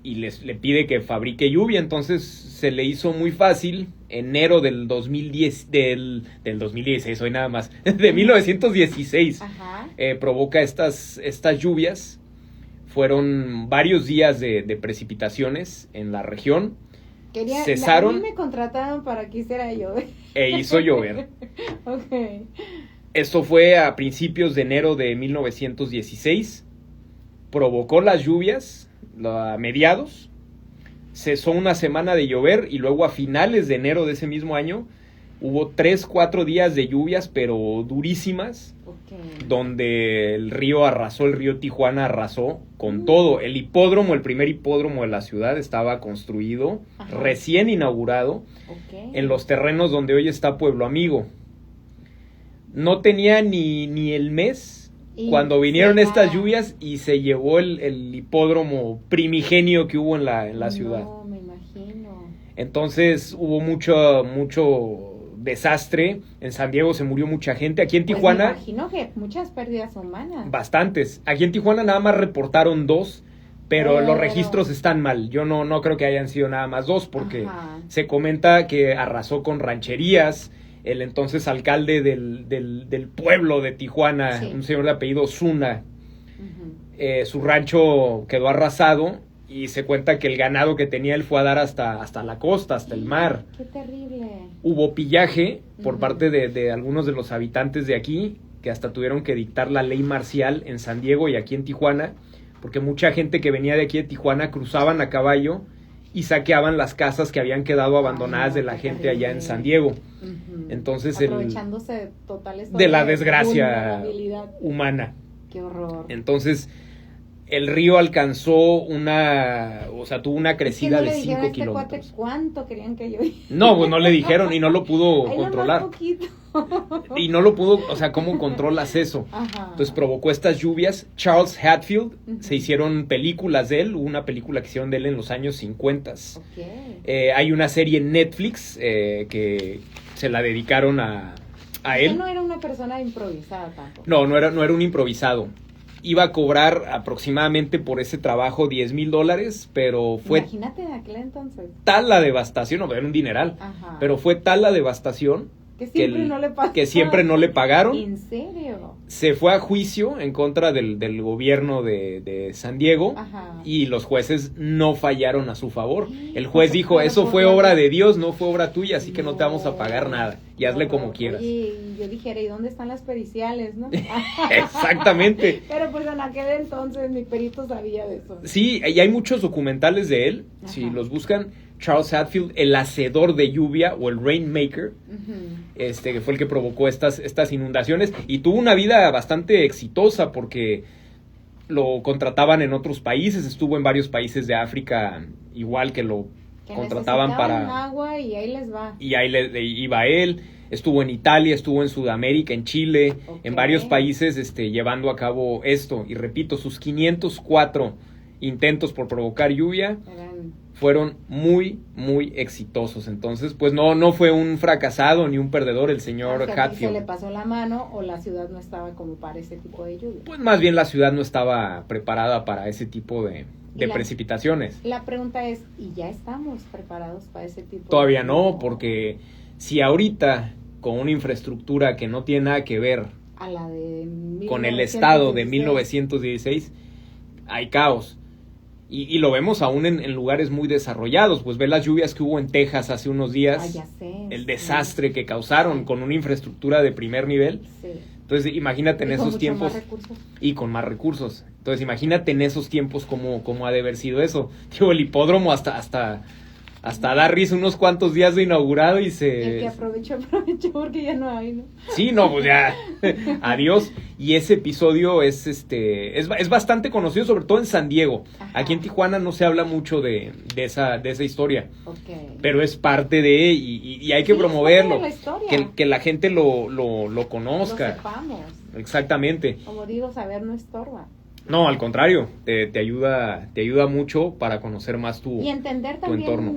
y le pide que fabrique lluvia, entonces se le hizo muy fácil. Enero del 2016, hoy nada más, de 1916, Ajá. provoca estas lluvias. Fueron varios días de precipitaciones en la región. Cesaron. A mí me contrataron para que hiciera llover. E hizo llover. Ok. Esto fue a principios de enero de 1916. Provocó las lluvias a mediados. Cesó una semana de llover y luego a finales de enero de ese mismo año hubo 3-4 días de lluvias, pero durísimas, Ok. donde el río Tijuana arrasó con todo. El primer hipódromo de la ciudad estaba construido, Ajá. recién inaugurado, Ok. en los terrenos donde hoy está Pueblo Amigo. No tenía ni el mes Y cuando vinieron se estas va. lluvias y se llevó el hipódromo primigenio que hubo en la ciudad. No, me imagino. Entonces hubo mucho desastre. En San Diego se murió mucha gente. Aquí en Pues Tijuana, me imagino que muchas pérdidas humanas. bastantes. Aquí en Tijuana nada más reportaron 2, pero los Pero- registros están mal. Yo no creo que hayan sido nada más 2, porque Ajá. se comenta que arrasó con rancherías. El entonces alcalde del pueblo de Tijuana, Sí. un señor de apellido Zuna, Ujú. su rancho quedó arrasado y se cuenta que el ganado que tenía él fue a dar hasta la costa, hasta el mar. Qué terrible. Hubo pillaje por Ujú. parte de algunos de los habitantes de aquí, que hasta tuvieron que dictar la ley marcial en San Diego y aquí en Tijuana, porque mucha gente que venía de aquí de Tijuana cruzaban a caballo y saqueaban las casas que habían quedado abandonadas Ay, no, de la qué gente allá en terrible. San Diego. Ujú. Entonces, aprovechándose total de la desgracia vulnerabilidad. humana. Qué horror. Entonces, el río alcanzó tuvo una Es que crecida no de le dijeron a 5 este cuate kilómetros. cuánto querían que yo No, pues no le dijeron y no lo pudo Ay, nomás controlar. poquito. Y no lo pudo, o sea, ¿cómo controlas eso? Ajá. Entonces provocó estas lluvias. Charles Hatfield, Ujú. se hicieron películas de él, hubo una película que hicieron de él en los años 50. Ok. Hay una serie en Netflix que se la dedicaron a Él él. no era una persona improvisada tampoco. No era un improvisado. Iba a cobrar aproximadamente por ese trabajo $10,000, pero fue Imagínate en aquel entonces. tal la devastación, no, era un dineral, Ajá. pero fue tal la devastación que siempre no le pasó. que siempre no le pagaron. ¿En serio? Se fue a juicio en contra del gobierno de San Diego Ajá. y los jueces no fallaron a su favor. El juez Pues, dijo, pero eso por fue la- obra de Dios, no fue obra tuya, así que no te vamos a No, pagar nada. Y qué hazle como horror. quieras. Oye, y yo dijera, ¿y dónde están las periciales, no? Exactamente. Pero pues en aquel entonces mi perito sabía de eso. Sí, y hay muchos documentales de él, Ajá. si los buscan, Charles Hatfield, el hacedor de lluvia o el Rainmaker, Ujú. que fue el que provocó estas inundaciones, y tuvo una vida bastante exitosa porque lo contrataban en otros países, estuvo en varios países de África, igual que lo Que contrataban necesitaban para... agua y ahí les va. Y ahí iba él, estuvo en Italia, estuvo en Sudamérica, en Chile, Ok. en varios países llevando a cabo esto. Y repito, sus 504 intentos por provocar lluvia Eran... fueron muy, muy exitosos. Entonces, pues no fue un fracasado ni un perdedor el señor o sea, aquí se le Hatfield. pasó la mano o la ciudad no estaba como para ese tipo de lluvia. Pues más bien la ciudad no estaba preparada para ese tipo de Y la- precipitaciones. La pregunta es, ¿y ya estamos preparados para ese tipo Todavía de no, porque si ahorita con una infraestructura que no tiene nada que ver a la de con el estado de 1916. 1916 hay caos. Y lo vemos aún en lugares muy desarrollados. Pues ve las lluvias que hubo en Texas hace unos días, Ah, ya sé, el sí. desastre que causaron Sí. con una infraestructura de primer nivel. Sí. Entonces imagínate en Y con esos mucho tiempos más recursos. y con más recursos. Entonces imagínate en esos tiempos cómo ha de haber sido eso. Digo, el hipódromo hasta da risa unos cuantos días de inaugurado y El que se... aprovechó porque ya no hay, ¿no? Sí, no, pues ya, adiós. Y ese episodio es bastante conocido, sobre todo en San Diego. Ajá. Aquí en Tijuana no se habla mucho de esa historia, Ok. pero es parte de, y hay que Sí, es promoverlo, parte de la historia. que la gente lo Lo conozca. sepamos. Exactamente. Como digo, saber no estorba. No, al contrario, te ayuda mucho para conocer más tu... Y entender tu también entorno.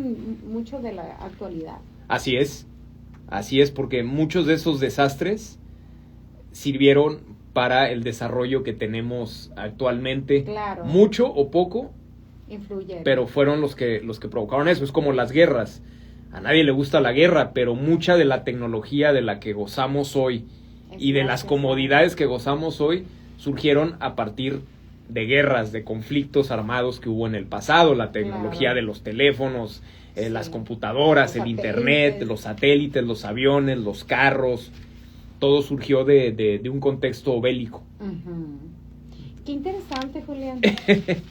mucho de la actualidad. Así es, porque muchos de esos desastres sirvieron para el desarrollo que tenemos actualmente, Claro. mucho o poco, Influye. pero fueron los que provocaron eso. Es como las guerras. A nadie le gusta la guerra, pero mucha de la tecnología de la que gozamos hoy y de las comodidades que gozamos hoy surgieron a partir de guerras, de conflictos armados que hubo en el pasado, la tecnología Claro. de los teléfonos, Sí. las computadoras, Los el satélites. internet, los satélites, los aviones, los carros, todo surgió de un contexto bélico. Ujú. Qué interesante, Julián.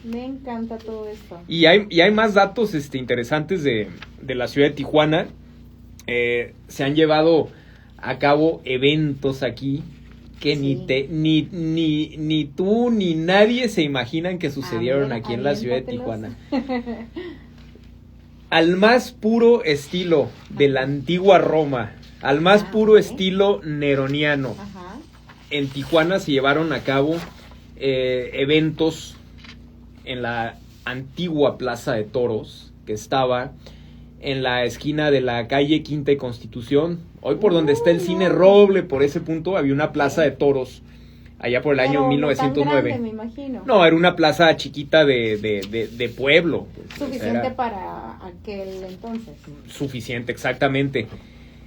Me encanta todo esto. Y hay más datos interesantes de la ciudad de Tijuana. Se han llevado a cabo eventos aquí que Sí. ni tú ni nadie se imaginan que sucedieron A ver, aquí en la ciudad de aviéntatelos. Tijuana. Al más puro estilo de la antigua Roma, al más Ah, puro ok. estilo neroniano, Ajá. en Tijuana se llevaron a cabo eventos en la antigua Plaza de Toros, que estaba en la esquina de la calle Quinta y Constitución. Hoy por donde está el Cine Roble, por ese punto, había una plaza de toros, allá por el año Pero 1909. No tan grande, me imagino. No, era una plaza chiquita de pueblo. Pues, Suficiente era para aquel entonces. suficiente, exactamente.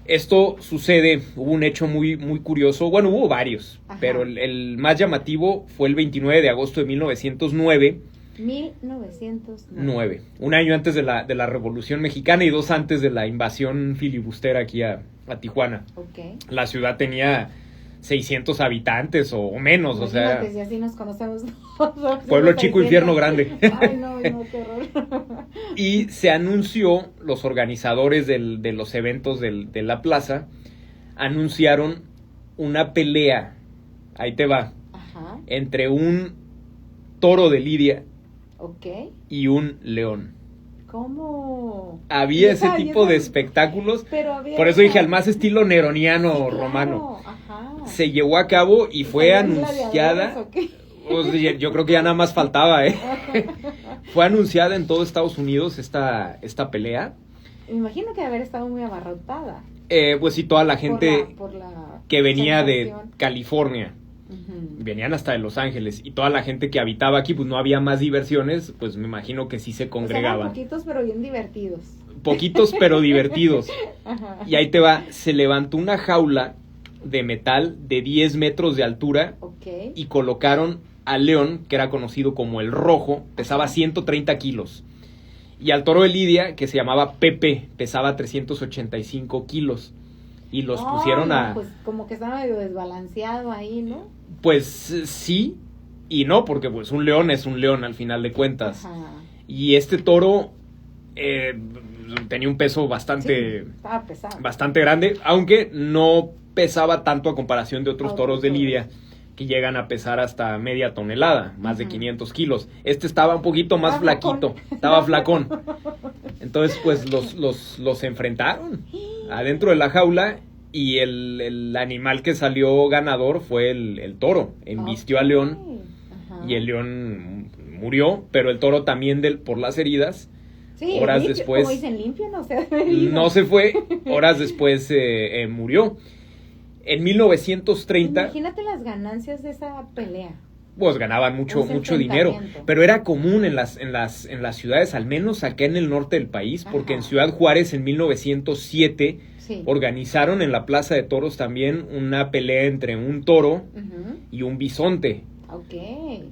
Esto sucede, hubo un hecho muy, muy curioso, bueno, hubo varios, Ajá. pero el más llamativo fue el 29 de agosto de 1909, 1909. un año antes de la Revolución Mexicana y 2 antes de la invasión filibustera aquí a Tijuana. Ok. La ciudad tenía 600 habitantes o menos, o sea, Imagínate, si así nos conocemos nosotros. pueblo chico, infierno grande. Ay, no, qué horror. Y se anunció, los organizadores de los eventos de la plaza, anunciaron una pelea, ahí te va, Ajá, entre un toro de lidia ok. y un león. ¿Cómo? Había Y ese esa- tipo y de esa- espectáculos, Pero había por eso dije esa- al más estilo neroniano Sí, claro, romano. Ajá. Se llevó a cabo y fue ¿Salían anunciada. gladiadores o qué? Pues, yo creo que ya nada más faltaba, Fue anunciada en todo Estados Unidos esta pelea. Me imagino que haber estado muy abarrotada. Pues sí, toda la gente por la que venía de celebración. California, Ujú. venían hasta de Los Ángeles, y toda la gente que habitaba aquí, pues no había más diversiones, pues me imagino que sí se Pues eran congregaban. poquitos, pero bien divertidos. Poquitos pero divertidos. Ajá. Y ahí te va, se levantó una jaula de metal de 10 metros de altura Ok. y colocaron al león, que era conocido como el Rojo, pesaba 130 kilos. Y al toro de lidia, que se llamaba Pepe, pesaba 385 kilos. Y los No, pusieron no, a... Pues como que estaba medio desbalanceado ahí, ¿no? Pues sí y no, porque pues un león es un león al final de cuentas. Ajá. Y este toro tenía un peso Sí, bastante, estaba pesado. bastante grande, aunque no pesaba tanto a comparación de otros Otros toros de toros. lidia, que llegan a pesar hasta media tonelada, más de Ujú. 500 kilos. Este estaba un poquito más Estaba flaquito, flacón. estaba flacón. Entonces, pues los enfrentaron adentro de la jaula, y el animal que salió ganador fue el toro. Embistió al león Ajá. y el león murió, pero el toro también por las heridas Sí, horas limpio, después- Como dicen, limpio, no se ha herido. no se fue, horas después murió. En 1930 Imagínate las ganancias de esa pelea. pues ganaban mucho Ese mucho dinero, enfrentamiento. pero era común en las ciudades, al menos acá en el norte del país, porque Ajá. en Ciudad Juárez en 1907 Sí. organizaron en la Plaza de Toros también una pelea entre un toro Ujú. y un bisonte. Ok.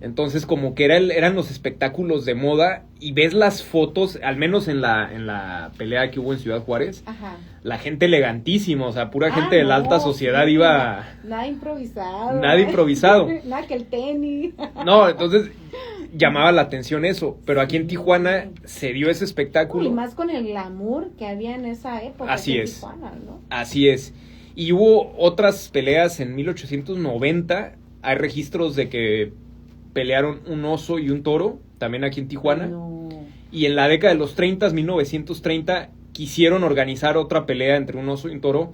Entonces como que eran los espectáculos de moda, y ves las fotos, al menos en la pelea que hubo en Ciudad Juárez, Ajá. la gente elegantísima, o sea, pura gente de la no, alta sociedad sí. iba... Nada improvisado. Nada improvisado. Nada que el tenis. No, entonces llamaba la atención eso, pero aquí en Tijuana se dio ese Y espectáculo. más con el glamour que había en esa época. Así aquí en es. Tijuana, ¿no? Así es. Y hubo otras peleas en 1890. Hay registros de que pelearon un oso y un toro, también aquí en Tijuana. No. Y en la década de los 30, 1930, quisieron organizar otra pelea entre un oso y un toro,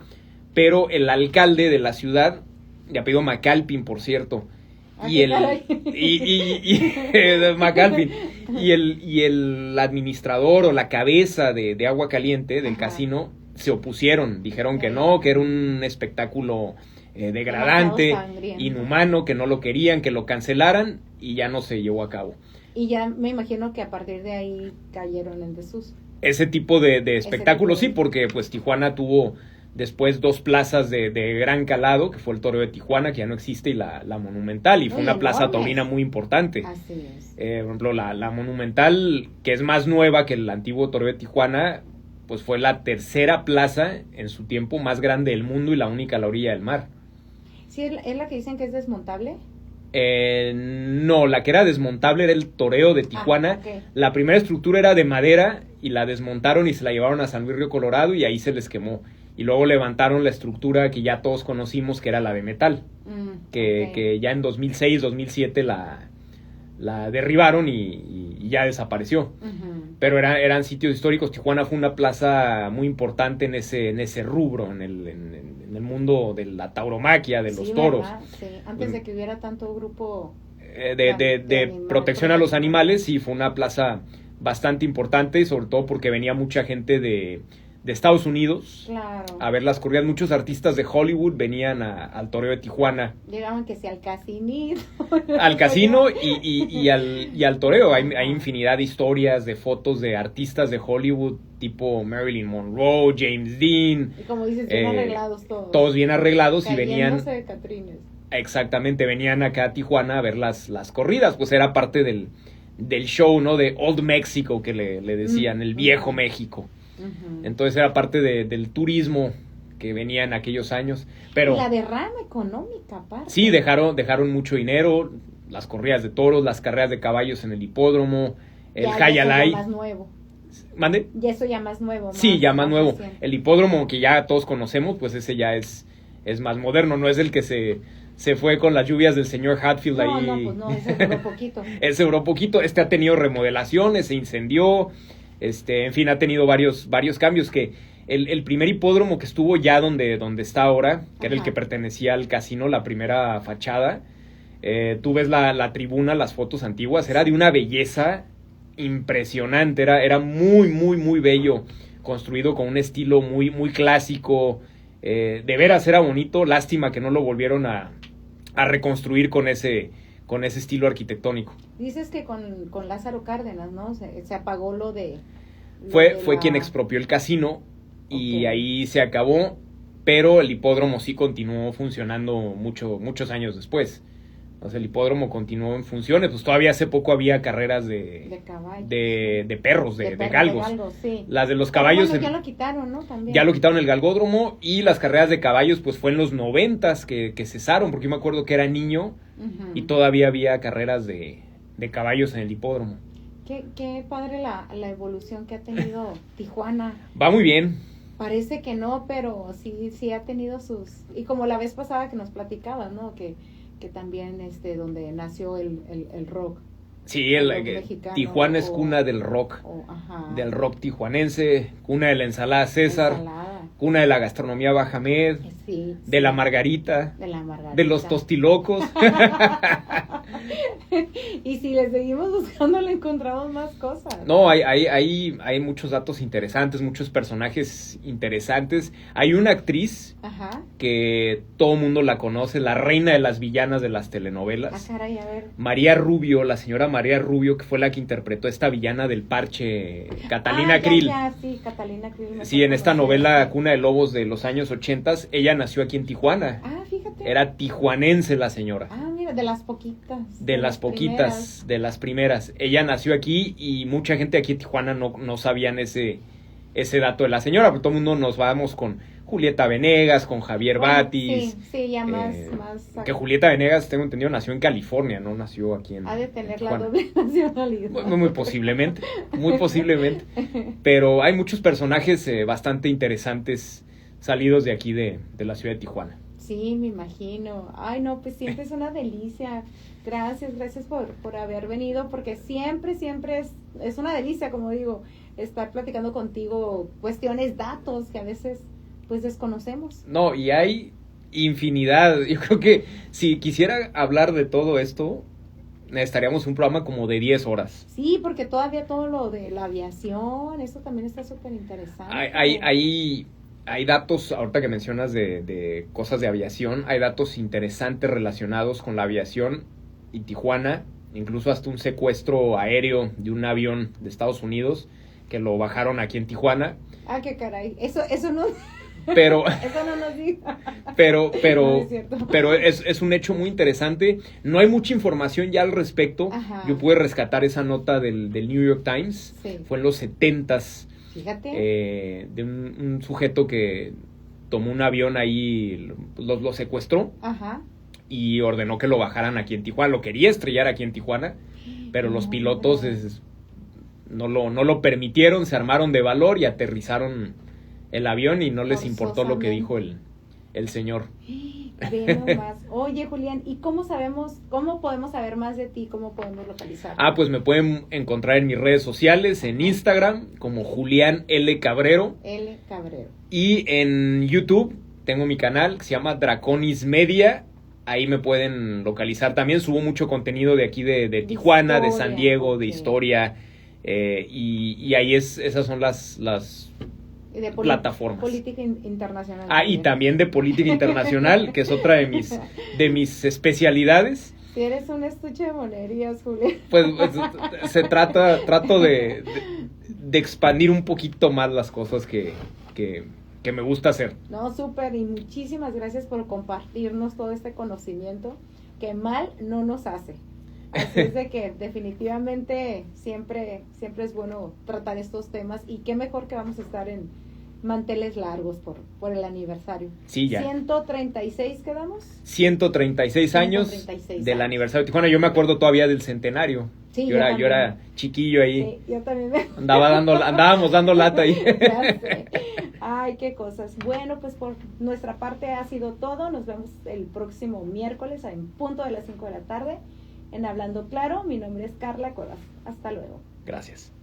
pero el alcalde de la ciudad, de apellido McAlpin, por cierto, Ah, y qué el caray. McAlpin y el administrador o la cabeza de Agua Caliente del Ajá. casino se opusieron, dijeron que no, que era un espectáculo degradante, Demasiado sangriento. inhumano, que no lo querían, que lo cancelaran, y ya no se llevó a cabo. Y ya me imagino que a partir de ahí cayeron en desuso. Ese tipo de espectáculos, tipo de- sí, porque pues Tijuana tuvo después 2 plazas de gran calado, que fue el Toreo de Tijuana, que ya no existe, y la Monumental, y fue Muy una plaza enormes. taurina muy importante. Así es. Por ejemplo, la Monumental, que es más nueva que el antiguo Toreo de Tijuana, pues fue la tercera plaza en su tiempo más grande del mundo y la única a la orilla del mar. ¿Sí es la que dicen que es desmontable? No, la que era desmontable era el Toreo de Tijuana. Ah, ok. La primera estructura era de madera y la desmontaron y se la llevaron a San Luis Río Colorado, y ahí se les quemó. Y luego levantaron la estructura que ya todos conocimos, que era la de metal, que, Ok. que ya en 2006, 2007 la derribaron y ya desapareció. Ujú. Pero eran sitios históricos. Tijuana fue una plaza muy importante en ese rubro, en el el mundo de la tauromaquia, de los Sí, toros. ¿verdad? Sí, antes de que hubiera tanto grupo. De animal, protección a los animales, sí, fue una plaza bastante importante, sobre todo porque venía mucha gente de Estados Unidos Claro. a ver las corridas. Muchos artistas de Hollywood venían al toreo de Tijuana, Llegaban que sea al casinito. al casino y al toreo. Hay infinidad de historias, de fotos de artistas de Hollywood, tipo Marilyn Monroe, James Dean, Y como dices, bien arreglados todos. todos bien arreglados y venían... Cayéndose de catrines. Exactamente, venían acá a Tijuana a ver las corridas, pues era parte del show, ¿no? De Old Mexico, que le decían, el viejo México. Ujú. Entonces era parte del turismo que venía en aquellos años. Pero Y la derrama económica, aparte. sí, dejaron mucho dinero, las corridas de toros, las carreras de caballos en el hipódromo, el Ya Hayalay. eso ya más nuevo. ¿Mande? Y eso ya más nuevo. Sí, ya más nuevo. reciente. El hipódromo que ya todos conocemos, pues ese ya es más moderno, no es el que se fue con las lluvias del señor Hatfield No, ahí. no, pues no, ese duró poquito. Ese duró poquito, ha tenido remodelaciones, se incendió, en fin, ha tenido varios cambios. Que el primer hipódromo que estuvo ya donde está ahora, que era el Ajá. que pertenecía al casino, la primera fachada, tú ves la tribuna, las fotos antiguas, era de una belleza impresionante, era muy, muy, muy bello, construido con un estilo muy, muy clásico, de veras era bonito. Lástima que no lo volvieron a reconstruir con ese estilo arquitectónico. Dices que con Lázaro Cárdenas, ¿no? Se apagó lo de... Fue quien expropió el casino y Ok. ahí se acabó, pero el hipódromo sí continuó funcionando muchos años después. O sea, el hipódromo continuó en funciones, pues todavía hace poco había carreras De caballo. de perros, de perro, galgos. Sí. Las de los caballos Bueno, ya lo quitaron, ¿no? También. ya lo quitaron el galgódromo, y las carreras de caballos pues fue en los 90s que cesaron, porque yo me acuerdo que era niño Ujú. y todavía había carreras de caballos en el hipódromo. Qué padre la evolución que ha tenido Tijuana. Va muy bien. Parece que no, pero sí ha tenido sus... Y como la vez pasada que nos platicabas, ¿no? Que también donde nació el rock. Sí, El rock mexicano, Tijuana es o- cuna del rock. Ajá. Del rock tijuanense, cuna de la ensalada César, Ensalada. cuna de la gastronomía Bajamed, Sí. de la margarita, De la margarita. de los tostilocos. Y si le seguimos buscando, le encontramos más cosas. No, hay muchos datos interesantes, muchos personajes interesantes. Hay una actriz Ajá. que todo mundo la conoce, la reina de las villanas de las Ah, telenovelas. caray, a ver. María Rubio, la señora María Rubio, que fue la que interpretó esta villana del parche, Catalina ya, Krill. ya, sí, Catalina Krill. me Sí, en esta tocó novela conocer. Cuna de Lobos de los años 80, ella nació aquí en Tijuana. Ah, fíjate. Era tijuanense la señora. Ah, mira, de las poquitas. De las poquitas, de las primeras. Ella nació aquí y mucha gente aquí en Tijuana no sabían ese dato de la señora, porque todo el mundo nos vamos con Julieta Venegas, con Javier Bueno, Batis. Sí, ya más. Que Julieta Venegas, tengo entendido, nació en California, no nació aquí en Ha de tener la Tijuana. doble nacionalidad. Muy posiblemente, muy posiblemente. Pero hay muchos personajes bastante interesantes salidos de aquí de la ciudad de Tijuana. Sí, me imagino. Ay, no, pues siempre es una delicia. Gracias por haber venido, porque siempre es una delicia, como digo, estar platicando contigo cuestiones, datos que a veces pues desconocemos. No, y hay infinidad. Yo creo que si quisiera hablar de todo esto, necesitaríamos un programa como de 10 horas. Sí, porque todavía todo lo de la aviación, eso también está súper interesante. Hay datos, ahorita que mencionas de cosas de aviación, hay datos interesantes relacionados con la aviación y Tijuana, incluso hasta un secuestro aéreo de un avión de Estados Unidos que lo bajaron aquí en Tijuana, Ah, qué caray. Eso no, pero eso no nos diga. pero No, es cierto. pero es un hecho muy interesante. No hay mucha información ya al respecto. Ajá. Yo pude rescatar esa nota del New York Times. Sí. Fue en los 70s. Fíjate. De un sujeto que tomó un avión ahí, lo secuestró Ajá. y ordenó que lo bajaran aquí en Tijuana. Lo quería estrellar aquí en Tijuana, pero los No, pilotos no. no lo permitieron, se armaron de valor y aterrizaron el avión y no les importó lo que dijo el señor. Ve nomás. Oye, Julián, ¿y cómo podemos saber más de ti? ¿Cómo podemos localizar? Pues me pueden encontrar en mis redes sociales, en Instagram como Julián L. Cabrero, L. Cabrero. y en YouTube tengo mi canal que se llama Draconis Media. Ahí me pueden localizar. También subo mucho contenido de aquí de Tijuana, de San Diego, de historia. Y ahí esas son las de plataformas. Política internacional. Y también de política internacional, que es otra de mis especialidades. Si eres un estuche de monerías, Julián. Pues trato de expandir un poquito más las cosas que me gusta hacer. No, súper, y muchísimas gracias por compartirnos todo este conocimiento que mal no nos hace. Así es de que definitivamente siempre es bueno tratar estos temas, y qué mejor que vamos a estar en manteles largos por el aniversario. Sí, ya. 136 quedamos. 136 años 136 del años. aniversario de Tijuana. Yo me acuerdo todavía del centenario. Sí, yo era chiquillo ahí. Sí, yo también me... Andábamos dando lata ahí. Ya sé. Ay, qué cosas. Bueno, pues por nuestra parte ha sido todo. Nos vemos el próximo miércoles en punto de las 5 de la tarde en Hablando Claro. Mi nombre es Carla Cuevas. Hasta luego. Gracias.